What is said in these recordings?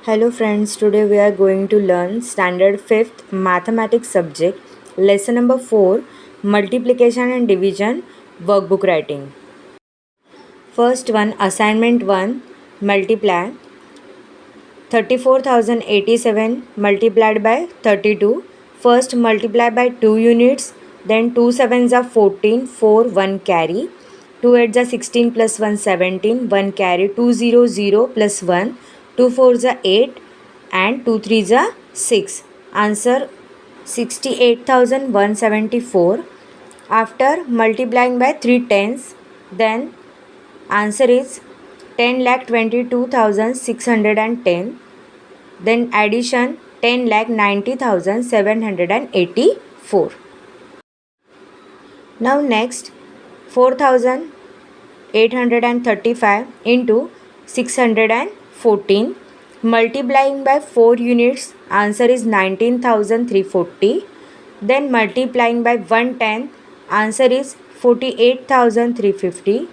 Hello friends, today we are going to learn standard 5th mathematics subject, lesson number 4, multiplication and division, workbook writing. First one, assignment 1, multiply 34,087 multiplied by 32. First multiply by 2 units, then 2 sevens are 14, 4, 1 carry. 2 8s are 16 plus 1 17, 1 carry, 2 0 0 plus 1, 2 4s are 8 and 2 3s are 6. Answer 68,174. After multiplying by 3 tens, then answer is 10,22,610. Then addition 10,90,784. Now next 4,835 into 614. Multiplying by 4 units, answer is 19,340. Then multiplying by 110, answer is 48,350.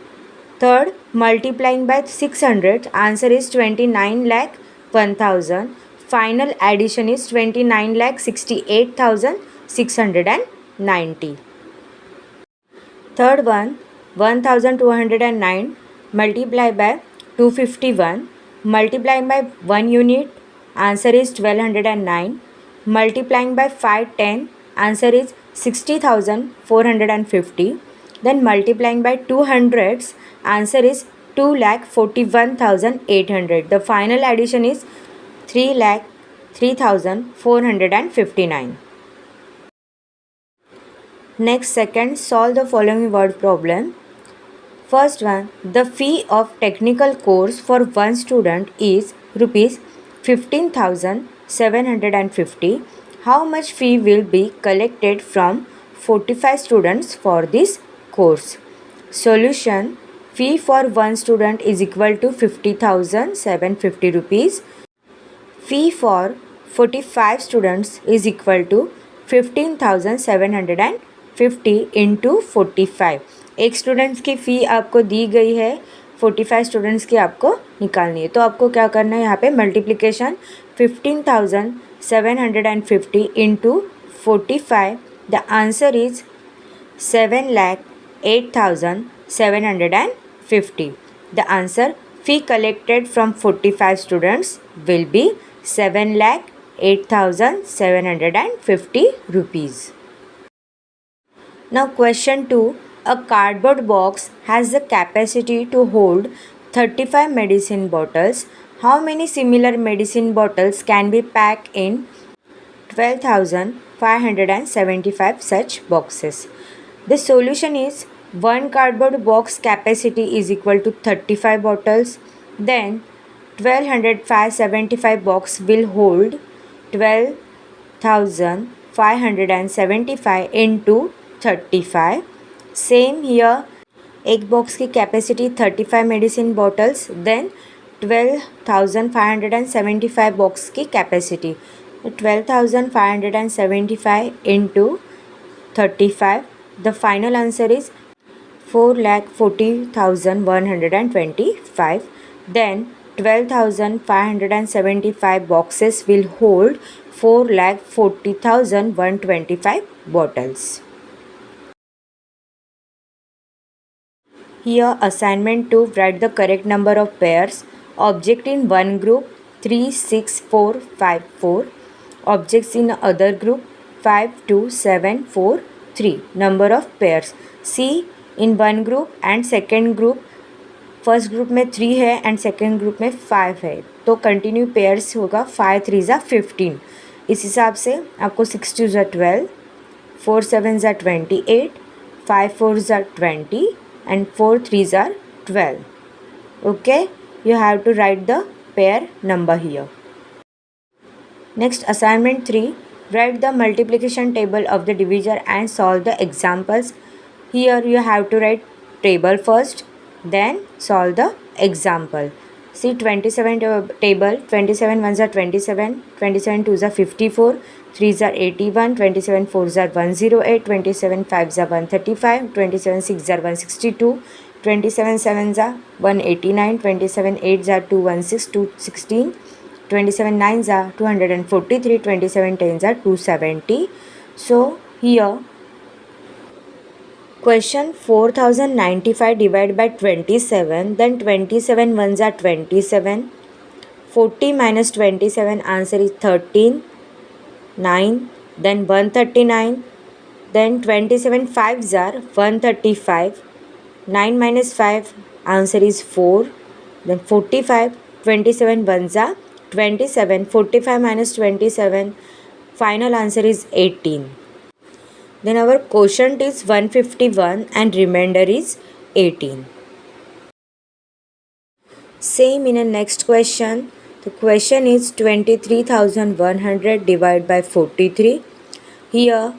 Third, multiplying by 600, answer is 29 lakh 1000. Final addition is 29 lakh 68,690. Third one, 1209 multiply by 251. Multiplying by 1 unit, answer is 1209. Multiplying by 510, answer is 60,450. Then multiplying by 2 hundreds, answer is 2,41,800. The final addition is 3,03,459. Next, second, solve the following word problem. First one, the fee of technical course for one student is rupees 15,750. How much fee will be collected from 45 students for this course? Solution, fee for one student is equal to 50,750 rupees. Fee for 45 students is equal to 15,750 into 45. एक students की फ़ी आपको दी गई है, 45 students की आपको निकालनी है. तो आपको क्या करना है, यहाँ पे multiplication 15,750 into 45. The answer is 7,08,750. The answer fee collected from 45 students will be 7,08,750 rupees. Now question 2. A cardboard box has the capacity to hold 35 medicine bottles. How many similar medicine bottles can be packed in 12,575 such boxes? The solution is one cardboard box capacity is equal to 35 bottles. Then 12,575 box will hold 12,575 into 35. Same here, एक box की capacity 35 medicine bottles, then 12,575 box की capacity. 12,575 into 35. The final answer is 4,40,125. Then 12,575 boxes will hold 4,40,125 bottles. Here assignment 2, write the correct number of pairs. Object in one group 3, 6, 4, 5, 4. Objects in other group 5, 2, 7, 4, 3. Number of pairs. See, in one group and second group, first group में 3 है and second group में 5 है, तो continue pairs होगा 5 3s are 15. इस हिसाब से आपको 6 2s are 12, 4 7s are 28, 5 4s are 20 and 4 3s are 12. Okay, you have to write the pair number here. Next, assignment 3, write the multiplication table of the divisor and solve the examples. Here you have to write table first, then solve the example. See 27 table, 27 ones are 27, 27 twos are 54, 3s are 81, 27 4s are 108, 27 5s are 135, 27 6s are 162, 27 7s are 189, 27 8s are 216, 216, 27 9s are 243, 27 10s are 270. So here question 4095 divided by 27, then 27 ones are 27. 40 minus 27, answer is 13, 9, then 139, then 27 5s are 135, 9 minus 5, answer is 4, then 45, 27 ones are 27, 45 minus 27, final answer is 18. Then our quotient is 151 and remainder is 18. Same in a next question. The question is 23,100 divided by 43. Here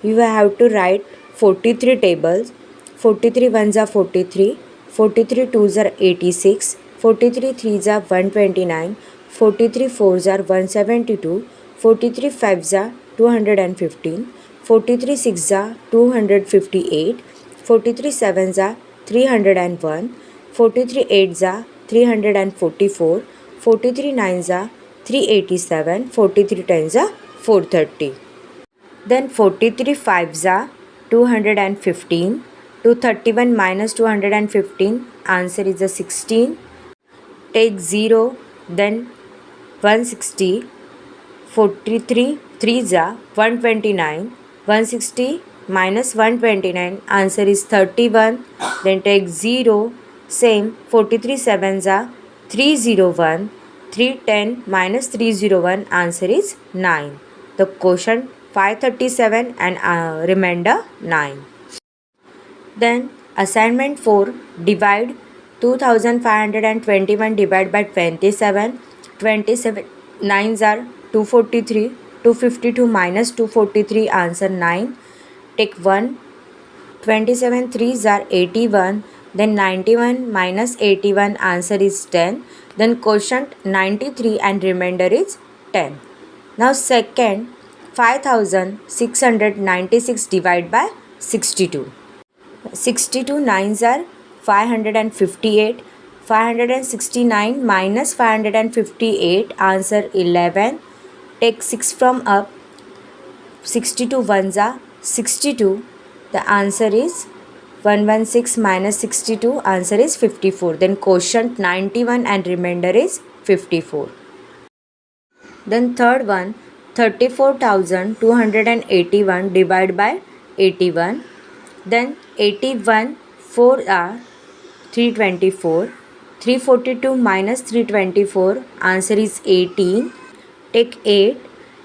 you have to write 43 tables. 43 ones are 43, 43 twos are 86, 43 threes are 129, 43 fours are 172, 43 fives are 215, 43 sixes are 258, 43 sevens are 301, 43 eights are 344, 43 nines are 387, 43 tens are 430. Then 43 fives are 215. 231 minus 215, answer is a 16. Take 0, then 160. 43 threes are 129. 160 minus 129, answer is 31. Then take 0, same. 43 sevens are 301. 310 minus 301, answer is 9. The quotient 537 and remainder 9. Then assignment 4, divide 2521 divided by 27. 27 nines are 243, 252 minus 243, answer 9. Take 1. 27 threes are 81, then 91 minus 81, answer is 10. Then quotient 93 and remainder is 10. Now second, 5696 divided by 62. 62 nines are 558, 569 minus 558, answer 11. Take 6 from up, 62 ones are 62, the answer is 116 minus 62, answer is 54. Then quotient 91 and remainder is 54. Then third one, 34,281 divided by 81. Then 81 4 are 324. 342 minus 324, answer is 18. Take 8.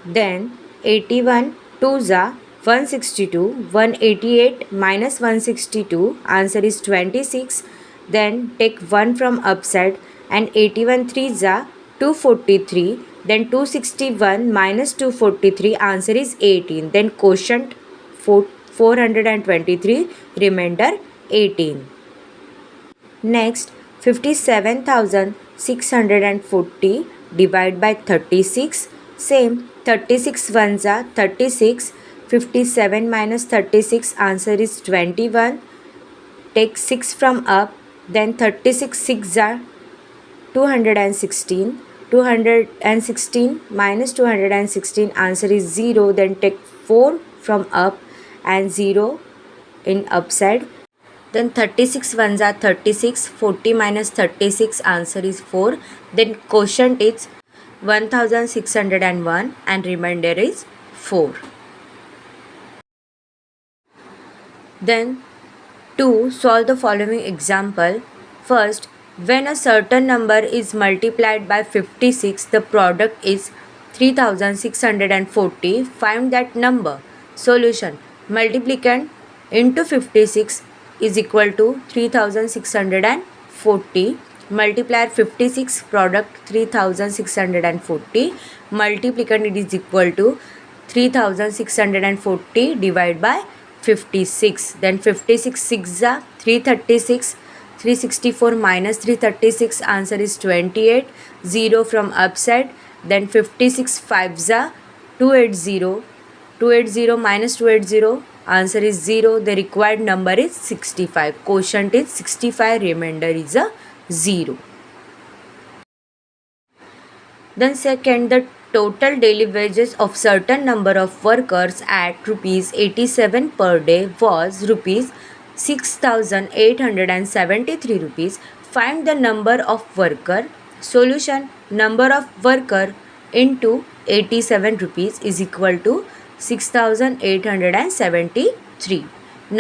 Then 81 2s are 162. 188 minus 162, answer is 26. Then take 1 from upside and 81 3s are 243. Then 261 minus 243, answer is 18. Then quotient 423, remainder 18. Next, 57,640 divided by 36. Same, 36 ones are 36. 57 minus 36, answer is 21. Take 6 from up, then 36 6 are 216. 216 minus 216, answer is 0. Then take 4 from up and 0 in upside. Then 36 ones are 36. 40 minus 36, answer is 4. Then quotient is 1601 and remainder is 4. Then to solve the following example. First, when a certain number is multiplied by 56, the product is 3640. Find that number. Solution: multiplicand into 56 is equal to 3640. Multiplier 56, product 3640. Multiplicand is equal to 3640 divided by 56. Then 56 6 are 336. 364 minus 336, answer is 28. 0 from upside. Then 56 5s are 280. 280 minus 280, answer is 0. The required number is 65. Quotient is 65, remainder is a 0. Then second, the total daily wages of certain number of workers at rupees 87 per day was rupees 6,873 rupees. Find the number of worker. Solution: number of worker into 87 rupees is equal to 6,873.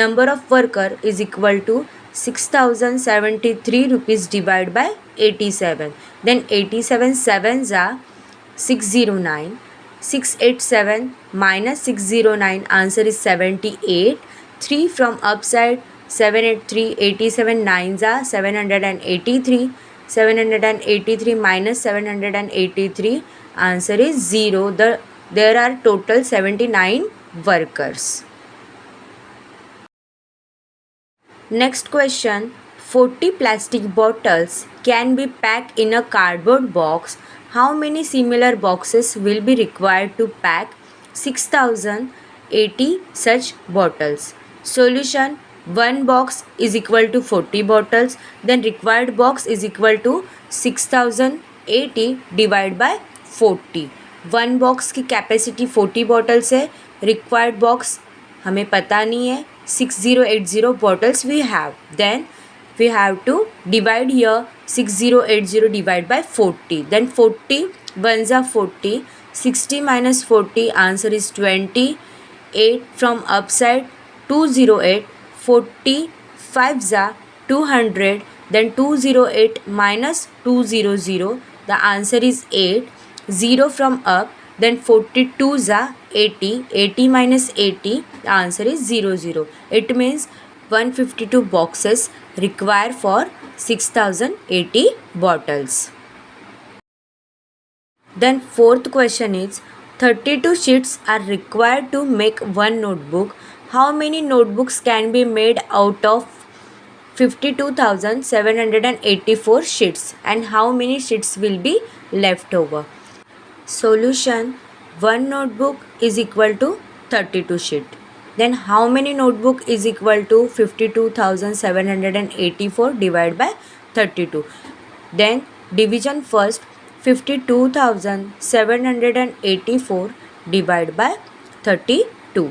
Number of worker is equal to 6,073 rupees divided by 87. Then 87 sevens are 609. 687 minus 609, answer is 78. 3 from upside, 783. 87 nines are 783. 783 minus 783, answer is 0. There are total 79 workers. Next question. 40 plastic bottles can be packed in a cardboard box. How many similar boxes will be required to pack 6,080 such bottles? Solution: one box is equal to 40 bottles, then required box is equal to 6,080 divided by 40. One box की capacity 40 bottles है, required box हमें पता नहीं है, 6080 bottles we have. Then we have to divide here 6080 divided by 40. Then 40 ones are 40. 60 minus 40, answer is 20. 8 from upside, 208. 40 fives are 200. Then 208 minus 200, the answer is 8. 0 from up, then 42s are 80. 80 minus 80, the answer is 00. It means 152 boxes required for 6,080 bottles. Then fourth question is 32 sheets are required to make one notebook. How many notebooks can be made out of 52,784 sheets, and how many sheets will be left over? Solution: one notebook is equal to 32 sheet. Then how many notebook is equal to 52,784 divided by 32? Then division first. 52,784 divided by 32.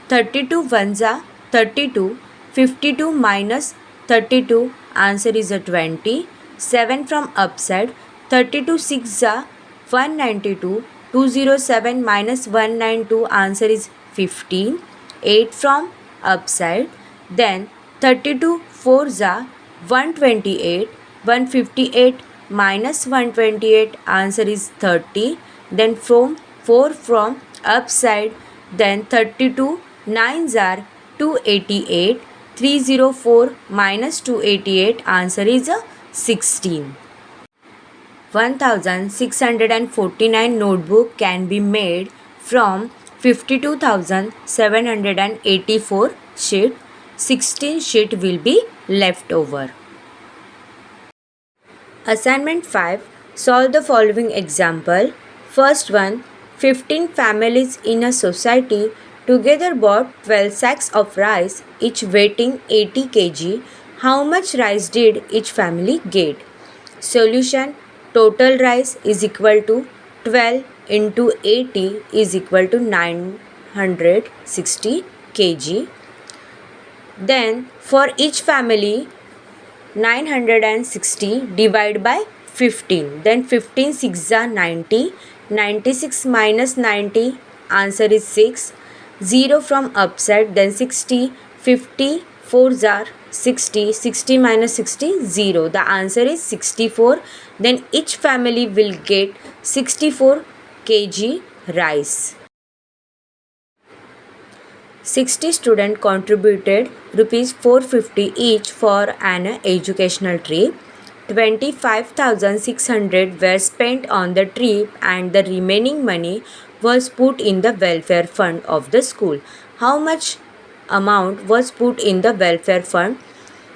32 ones are 32. 52 minus 32, answer is a 20. 7 from upside, 32 6 are 192. 207 minus 192, answer is 15. 8 from upside, then 32 4s are 128. 158 minus 128, answer is 30. Then from 4 from upside, then 32 9s are 288. 304 minus 288, answer is 16. 1,649 notebook can be made from 52,784 sheet. 16 sheet will be left over. Assignment 5. Solve the following example. First one. 15 families in a society together bought 12 sacks of rice, each weighing 80 kg. How much rice did each family get? Solution: total rice is equal to 12 into 80 is equal to 960 kg. Then for each family, 960 divided by 15. Then 15 6 are 90. 96 minus 90, answer is 6. 0 from upside, then 60. 50 4s are 60. 60 minus 60, 0. The answer is 64. Then each family will get 64 kg rice. 60 students contributed rupees 450 each for an educational trip. 25,600 were spent on the trip and the remaining money was put in the welfare fund of the school. How much amount was put in the welfare fund?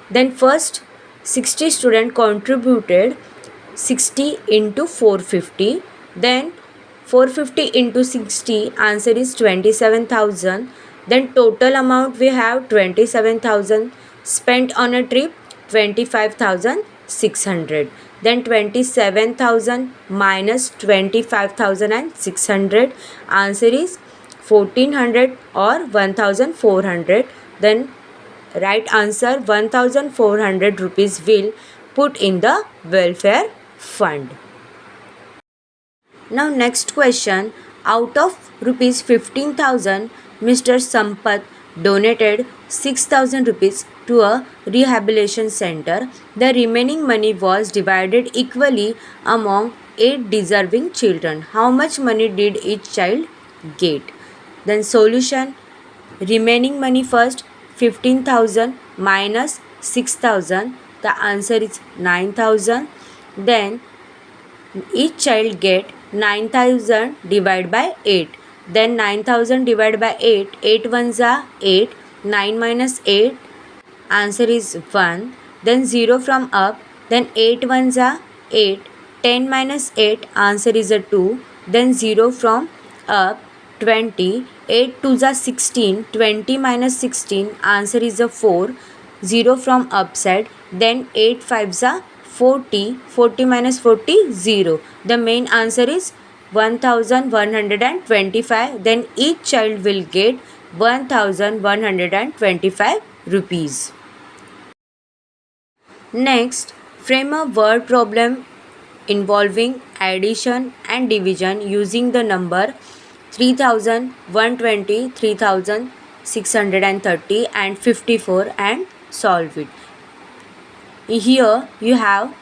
Then first 60 students contributed 60 into 450. Then 450 into 60, answer is 27,000. Then total amount we have 27,000. Spent on a trip 25,600. then 27,000 minus 25,600. Answer is 1400 or 1400. Then right answer 1400 rupees will put in the welfare fund. Now next question, out of rupees 15,000, Mr. Sampath donated 6,000 rupees to a rehabilitation center. The remaining money was divided equally among 8 deserving children. How much money did each child get? Then solution, remaining money first, 15,000 minus 6,000. The answer is 9,000. Then each child get 9,000 divided by 8. Then 9,000 divided by 8. 8 ones are 8. 9 minus 8. Answer is 1. Then 0 from up. Then 8 ones are 8. 10 minus 8. Answer is a 2. Then 0 from up. 20. 8 twos are 16. 20 minus 16. Answer is a 4. 0 from upside. Then 8 fives are 40. 40 minus 40, 0. The main answer is 1125. Then each child will get 1125 rupees. Next, frame a word problem involving addition and division using the number 3,120, 3,630 and 54 and solve it. Here you have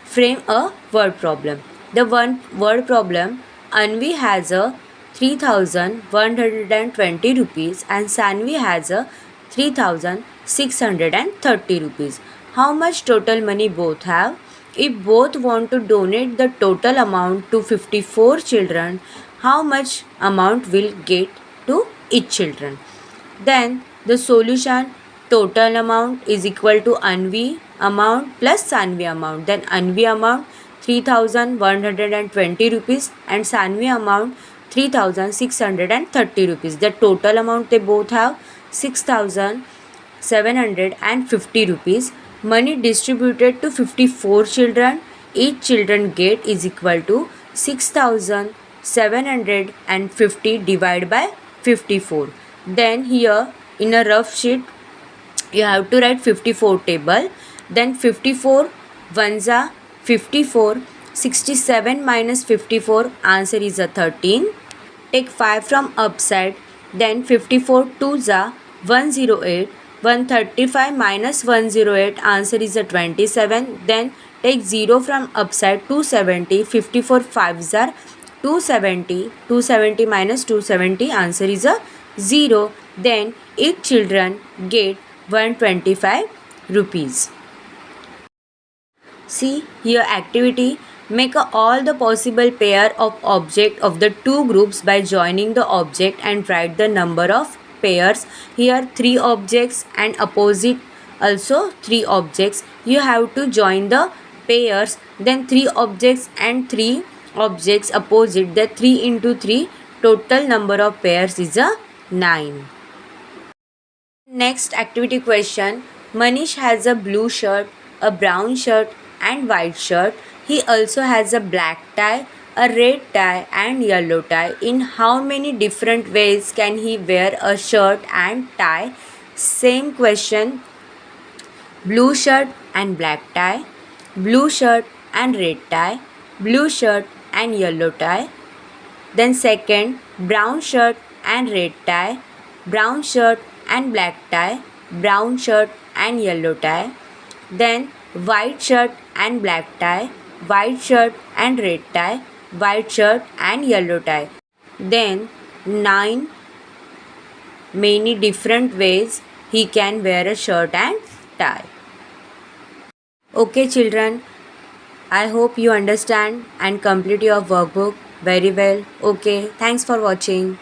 frame a word problem. The one word problem, Anvi has a 3,120 rupees and Sanvi has a 3,630 rupees. How much total money both have? If both want to donate the total amount to 54 children, how much amount will get to each children? Then the solution, total amount is equal to Anvi amount plus Sanvi amount. Then Anvi amount 3,120 rupees and Sanvi amount 3,630 rupees. The total amount they both have 6,750 rupees. Money distributed to 54 children. Each children get is equal to 6,750 divided by 54. Then here in a rough sheet you have to write 54 table. Then 54 ones are 54. 67 minus 54, answer is a 13. Take 5 from upside. Then 54 twos are 108. 135 minus 108, answer is a 27. Then take 0 from upside, 270. 54 fives are 270. 270 minus 270, answer is a 0. Then each children get 125 rupees. See here activity, make all the possible pair of object of the two groups by joining the object and write the number of pairs. Here 3 objects and opposite also 3 objects. You have to join the pairs. Then 3 objects and 3 objects opposite. The 3 into 3 total number of pairs is a 9. Next activity question. Manish has a blue shirt, a brown shirt and white shirt. He also has a black tie, a red tie and yellow tie. In how many different ways can he wear a shirt and tie? Same question. Blue shirt and black tie, blue shirt and red tie, blue shirt and yellow tie. Then second, brown shirt and red tie, brown shirt and black tie, brown shirt and yellow tie. Then white shirt and black tie, white shirt and red tie, white shirt and yellow tie. Then 9 many different ways he can wear a shirt and tie. Okay children, I hope you understand and complete your workbook very well. Okay, thanks for watching.